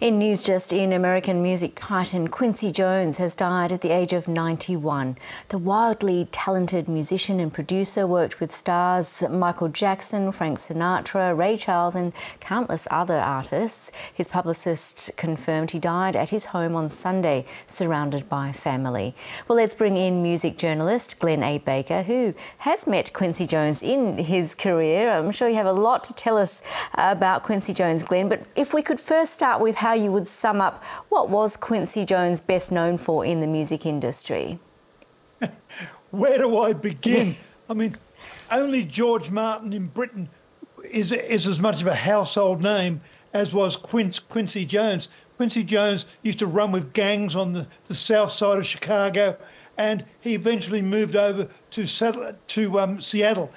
In news just in, American music titan Quincy Jones has died at the age of 91. The wildly talented musician and producer worked with stars Michael Jackson, Frank Sinatra, Ray Charles and countless other artists. His publicist confirmed he died at his home on Sunday, surrounded by family. Well, let's bring in music journalist Glenn A. Baker, who has met Quincy Jones in his career. I'm sure you have a lot to tell us about Quincy Jones, Glenn, but if we could first start with how you would sum up what was Quincy Jones best known for in the music industry? Where do I begin? I mean, only George Martin in Britain is as much of a household name as was Quincy Jones. Quincy Jones used to run with gangs on the south side of Chicago, and he eventually moved over to Seattle.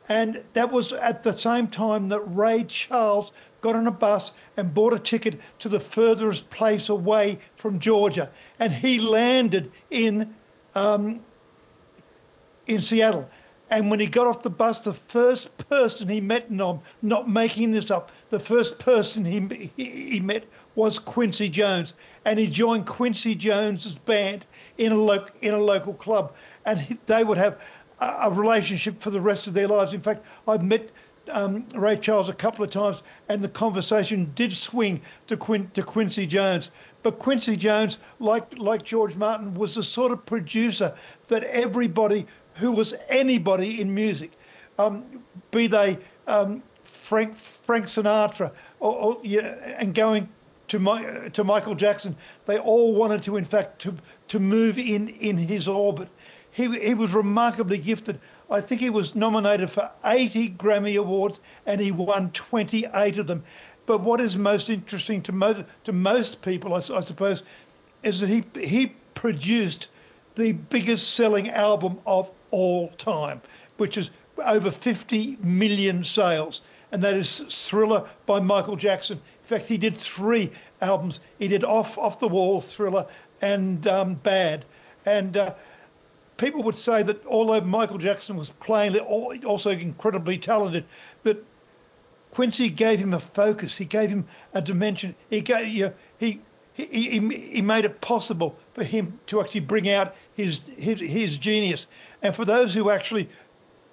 And that was at the same time that Ray Charles got on a bus and bought a ticket to the furthest place away from Georgia. And he landed in Seattle. And when he got off the bus, the first person he met, and I'm not making this up, the first person he met was Quincy Jones. And he joined Quincy Jones's band in a local club. And they would have a relationship for the rest of their lives. In fact, I've met Ray Charles a couple of times, and the conversation did swing to Quincy Jones. But Quincy Jones, like George Martin, was the sort of producer that everybody who was anybody in music, be they Frank Sinatra and going to Michael Jackson, they all wanted to, in fact, to move in his orbit. He was remarkably gifted. I think he was nominated for 80 Grammy Awards and he won 28 of them. But what is most interesting to most people, I suppose, is that he produced the biggest selling album of all time, which is over 50 million sales. And that is Thriller by Michael Jackson. In fact, he did 3 albums. He did Off the Wall, Thriller, and Bad. And people would say that although Michael Jackson was plainly also incredibly talented, that Quincy gave him a focus. He gave him a dimension. He made it possible for him to actually bring out his genius. And for those who actually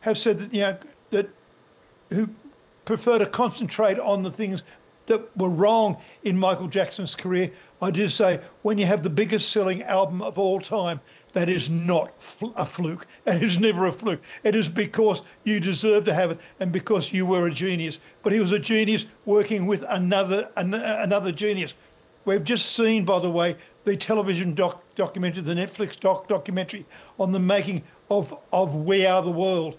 have said that who prefer to concentrate on the things that were wrong in Michael Jackson's career, I do say when you have the biggest selling album of all time, that is not a fluke. It is never a fluke. It is because you deserve to have it and because you were a genius. But he was a genius working with another genius. We've just seen, by the way, the television documentary, the Netflix documentary on the making of We Are the World.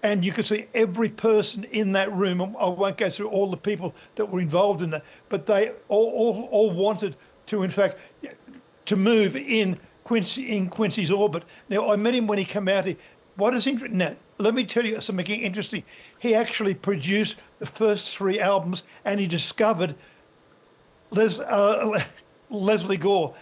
And you could see every person in that room. I won't go through all the people that were involved in that, but they all wanted to, in fact, to move in Quincy's orbit. Now, I met him when he came out here. What is interesting? Now, let me tell you something interesting. He actually produced the first 3 albums, and he discovered Leslie Gore,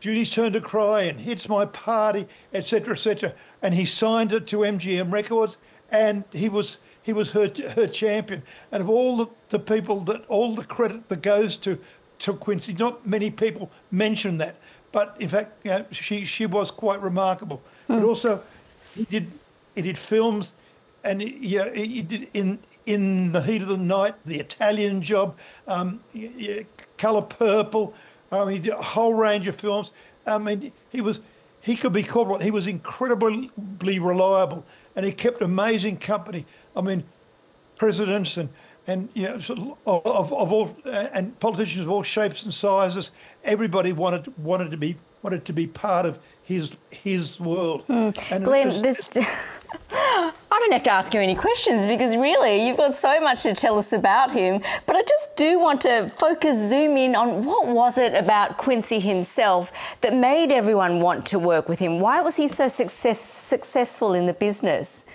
Judy's Turn to Cry, and It's My Party, etc., etc. And he signed it to MGM Records, and he was her champion. And of all the people all the credit that goes to Quincy, not many people mention that. But in fact, she was quite remarkable. But also, he did films, and he did in the Heat of the Night, The Italian Job, Colour Purple. He did a whole range of films. I mean, he could be called what he was incredibly reliable, and he kept amazing company. I mean, presidents and of all and politicians of all shapes and sizes, everybody wanted to be part of his world. And Glenn, I don't have to ask you any questions because really you've got so much to tell us about him. But I just do want to zoom in on what was it about Quincy himself that made everyone want to work with him? Why was he so successful in the business?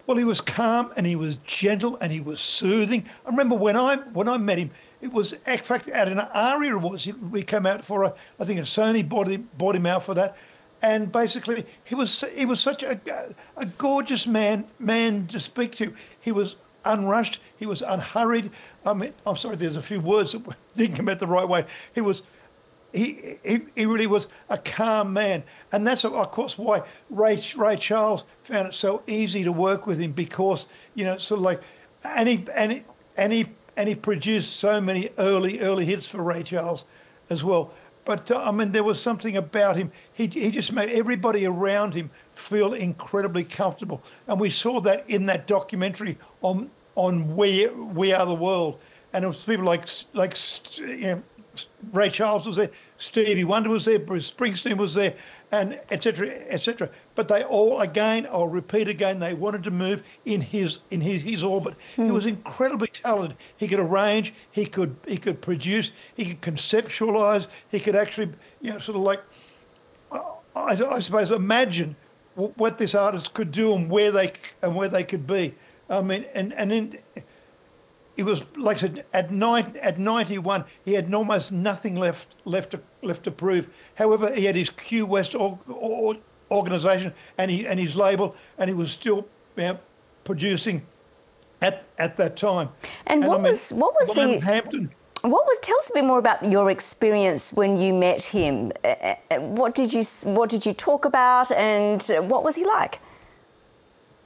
Well, he was calm and he was gentle and he was soothing. I remember when I met him, it was in fact at an ARIA Awards. We came out for I think Sony bought him out for that, and basically he was such a gorgeous man to speak to. He was unrushed. He was unhurried. I mean, I'm sorry, there's a few words that didn't come out the right way. He really was a calm man, and that's of course why Ray Charles found it so easy to work with him, because sort of like, and he produced so many early hits for Ray Charles as well. But I mean, there was something about him. He just made everybody around him feel incredibly comfortable, and we saw that in that documentary on We Are the World, and it was people like Ray Charles was there, Stevie Wonder was there, Bruce Springsteen was there, and et cetera, et cetera. But they all, again, I'll repeat again, they wanted to move in his orbit. He was incredibly talented. He could arrange, he could produce, he could conceptualise, he could actually, sort of like, I suppose, imagine what this artist could do and where they could be. I mean, and then. It was, like I said, at 91, he had almost nothing left to prove. However, he had his Q West organisation and his label, and he was still producing at that time. And what was Hampton? Tell us a bit more about your experience when you met him. What did you talk about, and what was he like?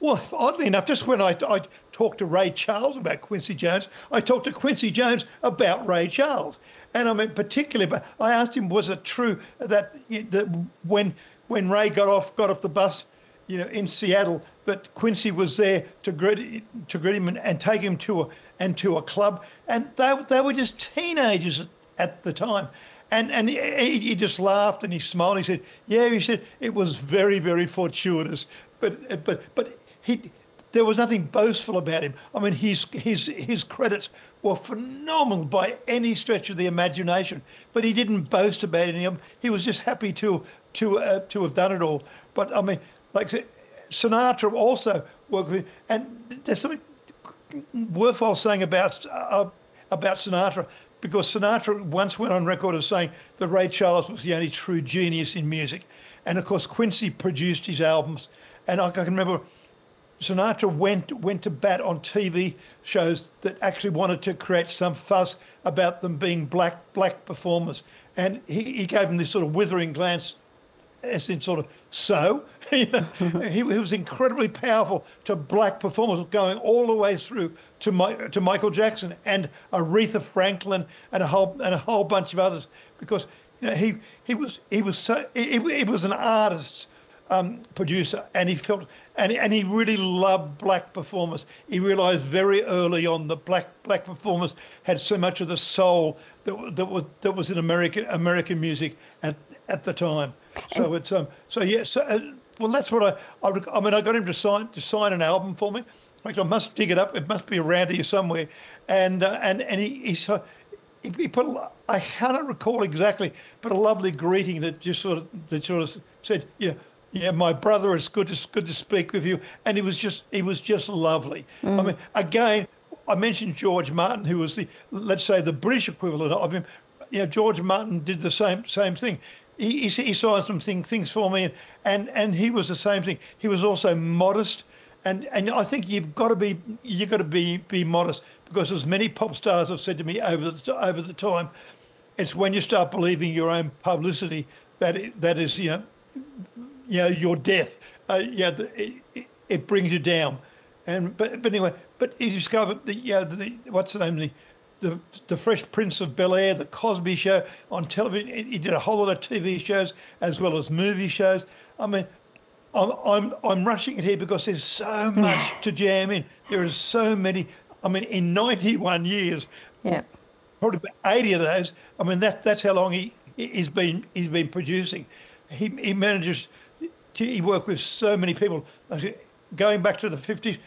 Well, oddly enough, just when I talked to Ray Charles about Quincy Jones, I talked to Quincy Jones about Ray Charles. And I mean, particularly, but I asked him, was it true that when Ray got off the bus, in Seattle, that Quincy was there to greet him and take him to a club, and they were just teenagers at the time. And he just laughed and he smiled. He said, "Yeah," he said, "it was very, very fortuitous, but." There was nothing boastful about him. I mean, his credits were phenomenal by any stretch of the imagination, but he didn't boast about any of them. He was just happy to have done it all. But I mean, like I said, Sinatra also worked with him, and there's something worthwhile saying about Sinatra, because Sinatra once went on record as saying that Ray Charles was the only true genius in music, and of course Quincy produced his albums, and I can remember. Sinatra went to bat on TV shows that actually wanted to create some fuss about them being black performers, and he gave them this sort of withering glance, as in sort of so. He was incredibly powerful to black performers, going all the way through to Michael Jackson and Aretha Franklin and a whole bunch of others, because he was an artist. Producer, and he felt, and he really loved black performers. He realised very early on that black performers had so much of the soul that was in American music at the time. So well, that's what I mean. I got him to sign an album for me. In fact, I must dig it up. It must be around here somewhere. And he put, I cannot recall exactly, but a lovely greeting that just sort of said, "Yeah, my brother, it's good to speak with you," and he was just lovely. I mean, again, I mentioned George Martin, who was let's say the British equivalent of him. George Martin did the same thing. He signed some things for me, and he was the same thing. He was also modest, and I think you've got to be modest, because as many pop stars have said to me over the time, it's when you start believing your own publicity that is your death. It brings you down. But anyway, but he discovered what's the name, the Fresh Prince of Bel-Air, the Cosby Show on television. He did a whole lot of TV shows as well as movie shows. I mean, I'm rushing it here because there's so much to jam in. There are so many. I mean, in 91 years, probably about 80 of those. I mean, that's how long he's been producing. He manages. He worked with so many people, going back to the 50s,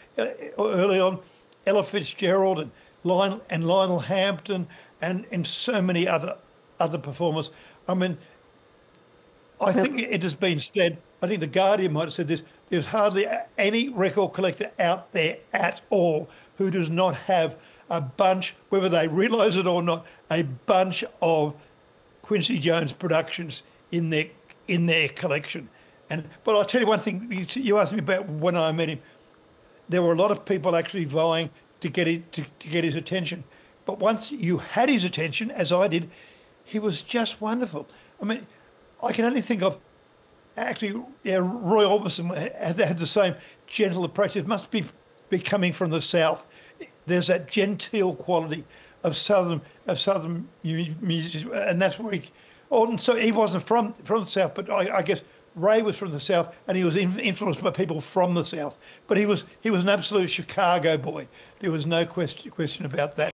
early on, Ella Fitzgerald and Lionel Hampton and so many other performers. I mean, I think it has been said, I think The Guardian might have said this, there's hardly any record collector out there at all who does not have a bunch, whether they realise it or not, a bunch of Quincy Jones productions in their collection. But I'll tell you one thing, you asked me about when I met him. There were a lot of people actually vying to get it to get his attention. But once you had his attention, as I did, he was just wonderful. I mean, I can only think of actually, yeah, Roy Orbison had the same gentle approach. It must be coming from the South. There's that genteel quality of southern music, and that's where he. Oh, and so he wasn't from the South, but I guess Ray was from the South, and he was influenced by people from the South. But he was an absolute Chicago boy. There was no question about that.